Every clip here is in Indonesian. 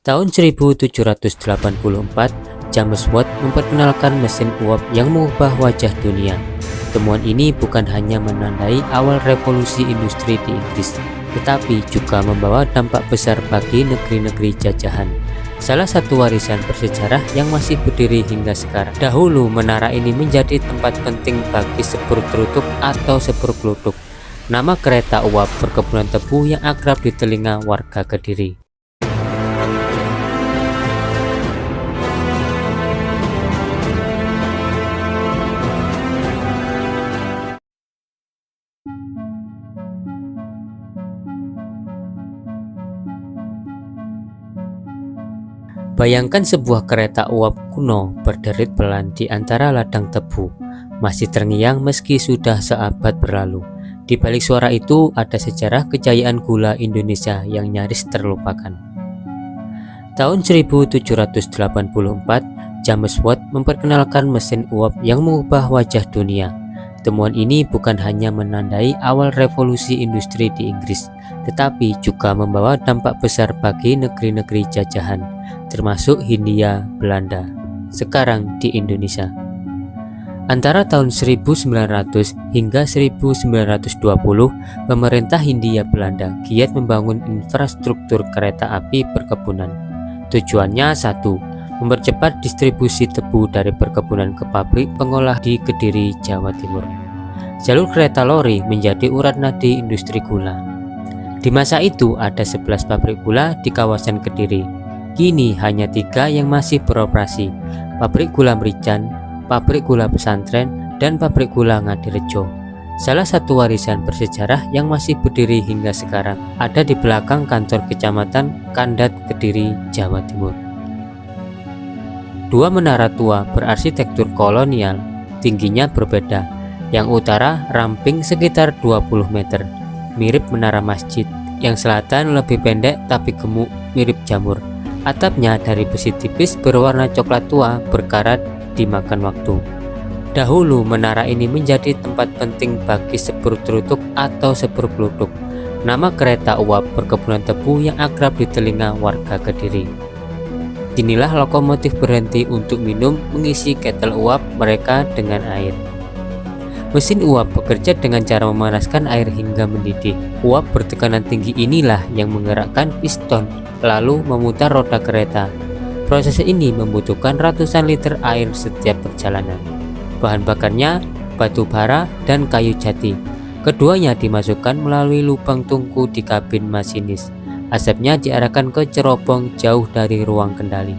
Tahun 1784, James Watt memperkenalkan mesin uap yang mengubah wajah dunia. Temuan ini bukan hanya menandai awal revolusi industri di Inggris, tetapi juga membawa dampak besar bagi negeri-negeri jajahan. Salah satu warisan bersejarah yang masih berdiri hingga sekarang. Dahulu, menara ini menjadi tempat penting bagi sepur terutuk atau sepur gelutuk, nama kereta uap perkebunan tebu yang akrab di telinga warga Kediri. Bayangkan sebuah kereta uap kuno berderit pelan di antara ladang tebu, masih terngiang meski sudah seabad berlalu. Di balik suara itu ada sejarah kejayaan gula Indonesia yang nyaris terlupakan. Tahun 1784, James Watt memperkenalkan mesin uap yang mengubah wajah dunia. Temuan ini bukan hanya menandai awal revolusi industri di Inggris, tetapi juga membawa dampak besar bagi negeri-negeri jajahan, termasuk Hindia Belanda, sekarang di Indonesia. Antara tahun 1900 hingga 1920, pemerintah Hindia Belanda giat membangun infrastruktur kereta api perkebunan. Tujuannya satu, mempercepat distribusi tebu dari perkebunan ke pabrik pengolah di Kediri, Jawa Timur. Jalur kereta lori menjadi urat nadi industri gula. Di masa itu ada 11 pabrik gula di kawasan Kediri. Kini hanya 3 yang masih beroperasi, pabrik gula Merican, pabrik gula Pesantren, dan pabrik gula Ngadirejo. Salah satu warisan bersejarah yang masih berdiri hingga sekarang ada di belakang kantor kecamatan Kandat, Kediri, Jawa Timur. Dua menara tua berarsitektur kolonial, tingginya berbeda. Yang utara ramping sekitar 20 meter, mirip menara masjid. Yang selatan lebih pendek tapi gemuk, mirip jamur. Atapnya dari besi tipis berwarna coklat tua berkarat dimakan waktu. Dahulu menara ini menjadi tempat penting bagi sepur terutuk atau sepur gelutuk, nama kereta uap perkebunan tebu yang akrab di telinga warga Kediri. Inilah lokomotif berhenti untuk minum, mengisi ketel uap mereka dengan air. Mesin uap bekerja dengan cara memanaskan air hingga mendidih. Uap bertekanan tinggi inilah yang menggerakkan piston, lalu memutar roda kereta. Proses ini membutuhkan ratusan liter air setiap perjalanan. Bahan bakarnya batu bara dan kayu jati. Keduanya dimasukkan melalui lubang tungku di kabin masinis. Asapnya diarahkan ke cerobong jauh dari ruang kendali.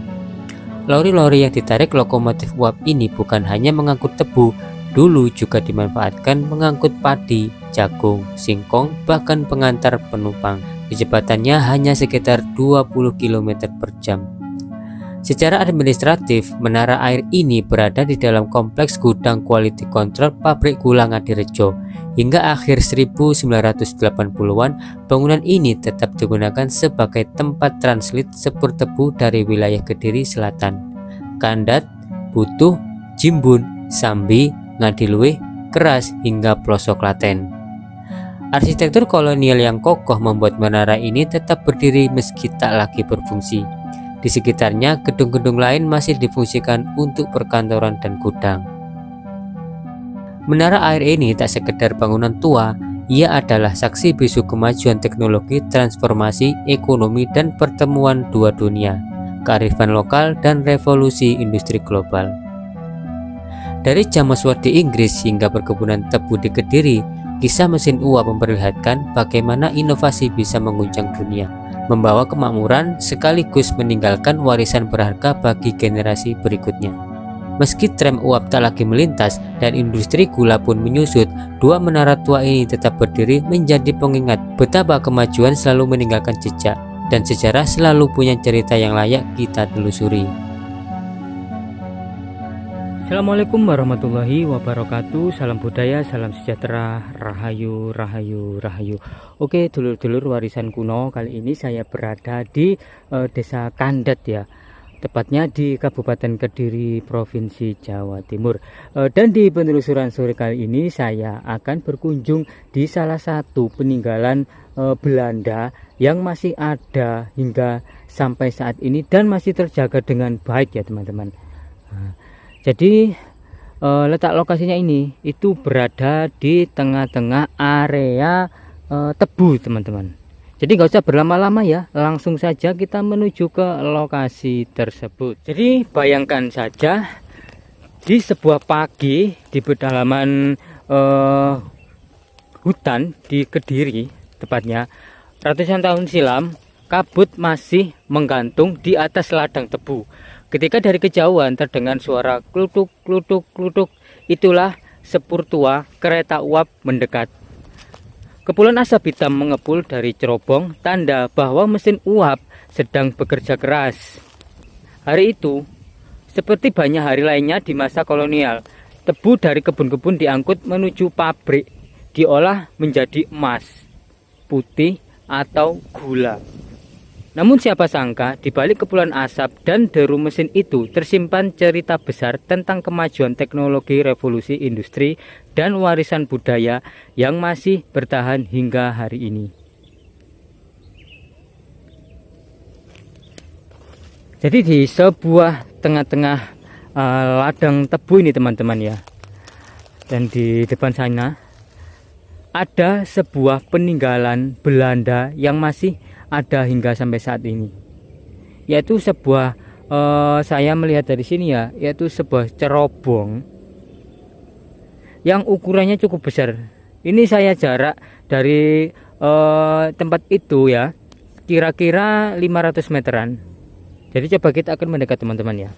Lori-lori yang ditarik lokomotif uap ini bukan hanya mengangkut tebu, dulu juga dimanfaatkan mengangkut padi, jagung, singkong, bahkan pengantar penumpang. Kecepatannya hanya sekitar 20 km per jam. Secara administratif, menara air ini berada di dalam kompleks gudang quality control pabrik gula Ngadirejo. Hingga akhir 1980-an, bangunan ini tetap digunakan sebagai tempat transit sepur tebu dari wilayah Kediri Selatan, Kandat, Butuh, Jimbun, Sambi, Ngadiluih, Keras, hingga pelosok Klaten. Arsitektur kolonial yang kokoh membuat menara ini tetap berdiri meski tak lagi berfungsi. Di sekitarnya, gedung-gedung lain masih difungsikan untuk perkantoran dan gudang. Menara air ini tak sekedar bangunan tua, ia adalah saksi bisu kemajuan teknologi, transformasi ekonomi, dan pertemuan dua dunia, kearifan lokal, dan revolusi industri global. Dari James Watt di Inggris hingga perkebunan tebu di Kediri, kisah mesin uap memperlihatkan bagaimana inovasi bisa mengguncang dunia, membawa kemakmuran sekaligus meninggalkan warisan berharga bagi generasi berikutnya. Meski tram uap tak lagi melintas dan industri gula pun menyusut, dua menara tua ini tetap berdiri menjadi pengingat betapa kemajuan selalu meninggalkan jejak dan sejarah selalu punya cerita yang layak kita telusuri. Assalamualaikum warahmatullahi wabarakatuh. Salam budaya, salam sejahtera, rahayu, rahayu, rahayu. Oke dulur-dulur warisan kuno, kali ini saya berada di desa Kandat ya, tepatnya di Kabupaten Kediri, Provinsi Jawa Timur. Dan di penelusuran sore kali ini saya akan berkunjung di salah satu peninggalan Belanda yang masih ada hingga sampai saat ini dan masih terjaga dengan baik ya teman-teman. Jadi letak lokasinya ini itu berada di tengah-tengah area tebu teman-teman. Jadi nggak usah berlama-lama ya, langsung saja kita menuju ke lokasi tersebut. Jadi bayangkan saja di sebuah pagi di pedalaman hutan di Kediri tepatnya, ratusan tahun silam, kabut masih menggantung di atas ladang tebu. Ketika dari kejauhan terdengar suara klutuk klutuk klutuk, itulah sepur tua kereta uap mendekat. Kepulan asap hitam mengepul dari cerobong, tanda bahwa mesin uap sedang bekerja keras. Hari itu, seperti banyak hari lainnya di masa kolonial, tebu dari kebun-kebun diangkut menuju pabrik, diolah menjadi emas, putih, atau gula. Namun siapa sangka di balik kepulan asap dan deru mesin itu tersimpan cerita besar tentang kemajuan teknologi revolusi industri dan warisan budaya yang masih bertahan hingga hari ini. Jadi di sebuah tengah-tengah ladang tebu ini teman-teman ya, dan di depan sana ada sebuah peninggalan Belanda yang masih ada hingga sampai saat ini, yaitu sebuah saya melihat dari sini ya, yaitu sebuah cerobong yang ukurannya cukup besar. Ini saya jarak dari tempat itu ya kira-kira 500 meteran. Jadi coba kita akan mendekat teman-teman ya.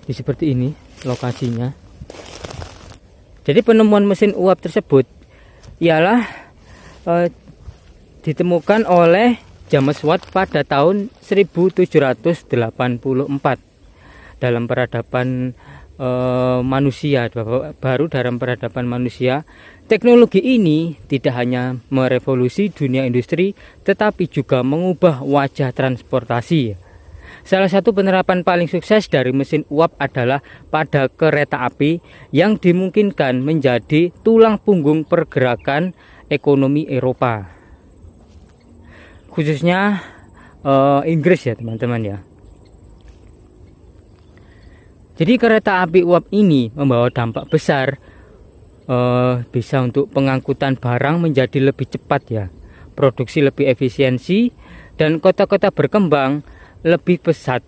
Jadi seperti ini lokasinya. Jadi penemuan mesin uap tersebut ialah ditemukan oleh James Watt pada tahun 1784 dalam peradaban manusia, baru dalam peradaban manusia. Teknologi ini tidak hanya merevolusi dunia industri, tetapi juga mengubah wajah transportasi. Salah satu penerapan paling sukses dari mesin uap adalah pada kereta api yang dimungkinkan menjadi tulang punggung pergerakan ekonomi Eropa, khususnya Inggris ya teman-teman ya. Jadi kereta api uap ini membawa dampak besar, bisa untuk pengangkutan barang menjadi lebih cepat ya, produksi lebih efisiensi, dan kota-kota berkembang lebih pesat.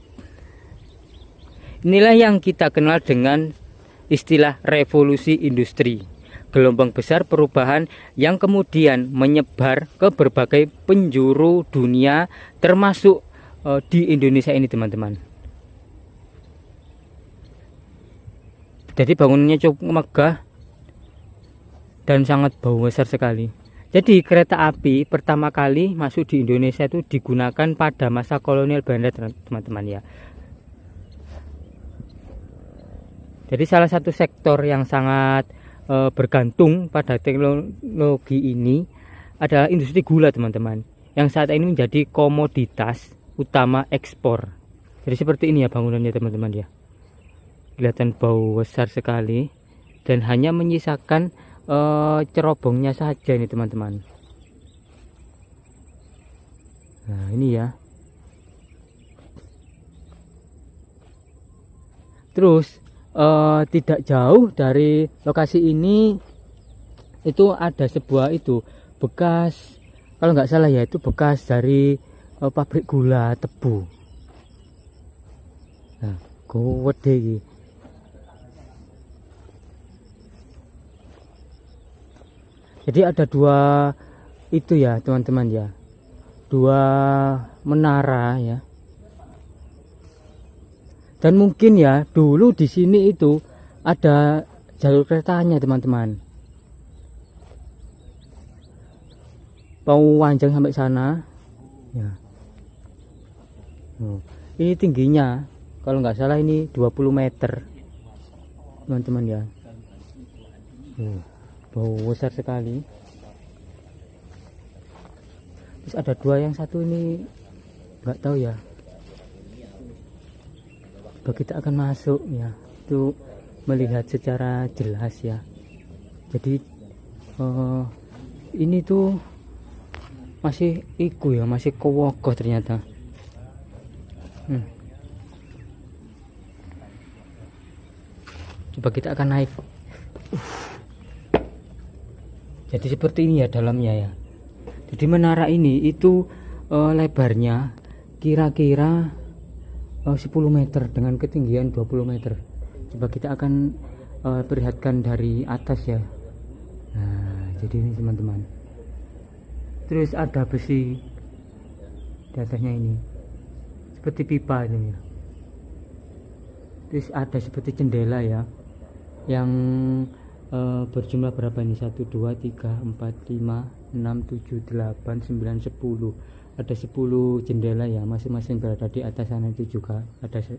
Inilah yang kita kenal dengan istilah revolusi industri, gelombang besar perubahan yang kemudian menyebar ke berbagai penjuru dunia, termasuk di Indonesia ini teman-teman. Jadi bangunannya cukup megah dan sangat bau besar sekali. Jadi kereta api pertama kali masuk di Indonesia itu digunakan pada masa kolonial Belanda teman-teman ya. Jadi salah satu sektor yang sangat bergantung pada teknologi ini adalah industri gula teman-teman, yang saat ini menjadi komoditas utama ekspor. Jadi seperti ini ya bangunannya teman-teman ya. Kelihatan bau besar sekali dan hanya menyisakan cerobongnya saja ini teman-teman. Nah ini ya. Terus tidak jauh dari lokasi ini itu ada sebuah itu bekas, kalau nggak salah ya itu bekas dari pabrik gula tebu. Nah gede iki. Jadi ada dua itu ya teman-teman ya, dua menara ya. Dan mungkin ya dulu di sini itu ada jalur keretanya teman-teman. Panjang sampai sana ya. Ini tingginya kalau nggak salah ini 20 meter teman-teman ya. Bau besar sekali. Terus ada dua, yang satu ini nggak tahu ya. Coba kita akan masuk ya, itu melihat secara jelas ya. Jadi ini tuh masih iku ya, masih kewogoh ternyata. Coba kita akan naik. Jadi seperti ini ya dalamnya ya. Jadi menara ini itu lebarnya kira-kira 10 meter dengan ketinggian 20 meter. Coba kita akan perlihatkan dari atas ya. Nah, jadi ini teman-teman. Terus ada besi di atasnya ini, seperti pipa ini ya. Terus ada seperti jendela ya, yang berjumlah berapa ini? 1, 2, 3, 4, 5, 6, 7, 8, 9, 10. Ada 10 jendela ya, masing-masing berada di atas sana itu juga ada 10.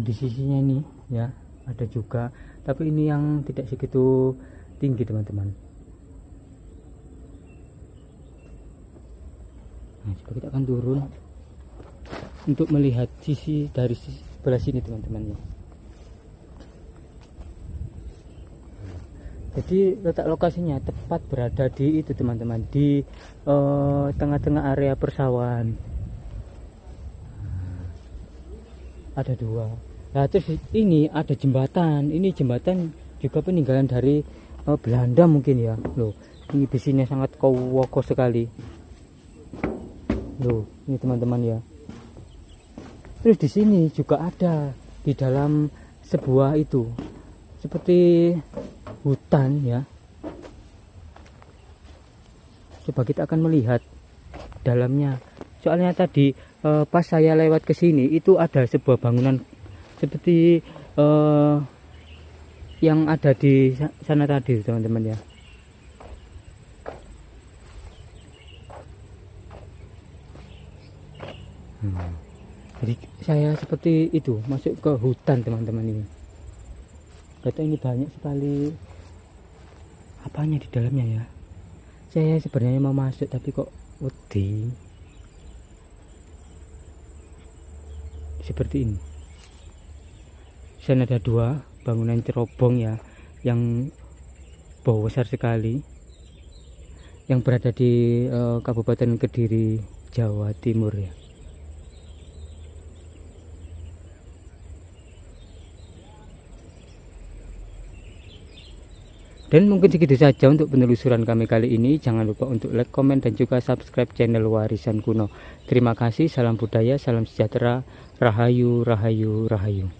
Di sisinya ini ya ada juga, tapi ini yang tidak segitu tinggi teman-teman. Nah, coba kita akan turun untuk melihat sisi dari sebelah sini teman-teman ya. Jadi letak lokasinya tepat berada di itu teman-teman, di tengah-tengah area persawahan. Ada 2. Nah, terus ini ada jembatan. Ini jembatan juga peninggalan dari Belanda mungkin ya. Loh, ini besinya sangat kokoh sekali. Loh, ini teman-teman ya. Terus di sini juga ada di dalam sebuah itu seperti hutan ya. Coba kita akan melihat dalamnya. Soalnya tadi pas saya lewat ke sini itu ada sebuah bangunan seperti yang ada di sana tadi teman-teman ya. Jadi saya seperti itu masuk ke hutan teman-teman ini. Kata ini banyak sekali apanya di dalamnya ya. Saya sebenarnya mau masuk tapi kok wedi. Seperti ini. Di sana ada 2 bangunan cerobong ya, yang besar sekali, yang berada di Kabupaten Kediri, Jawa Timur ya. Dan mungkin segitu saja untuk penelusuran kami kali ini. Jangan lupa untuk like, komen, dan juga subscribe channel Warisan Kuno. Terima kasih, salam budaya, salam sejahtera, rahayu, rahayu, rahayu.